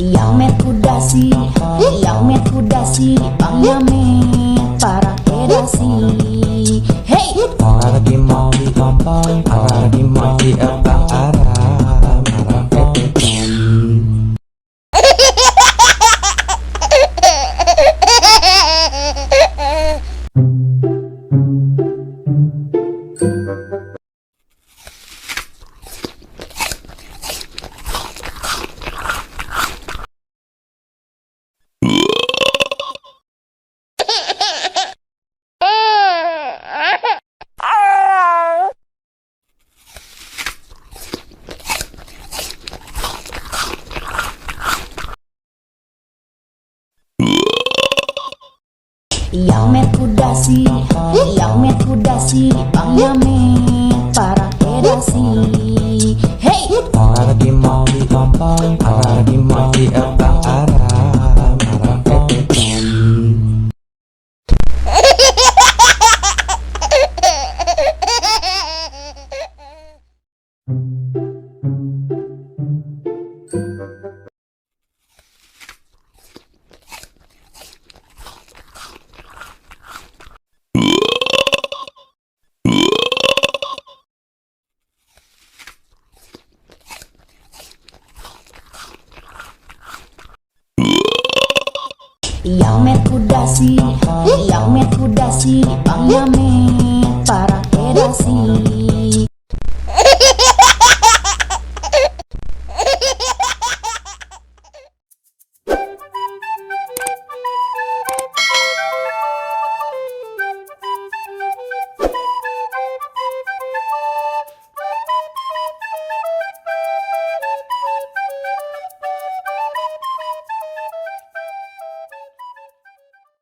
Yang met kudasi, pangamet para kedasi. Hey, orang lagi mau ditompong, orang lagi mau diepang aram, aram ketekan. yang met kudasi, pangamet para kedasi. Hey, Orang lagi mau ditompong, orang lagi mau diepang aram, aram ketekan. yang met kudasi, pangamet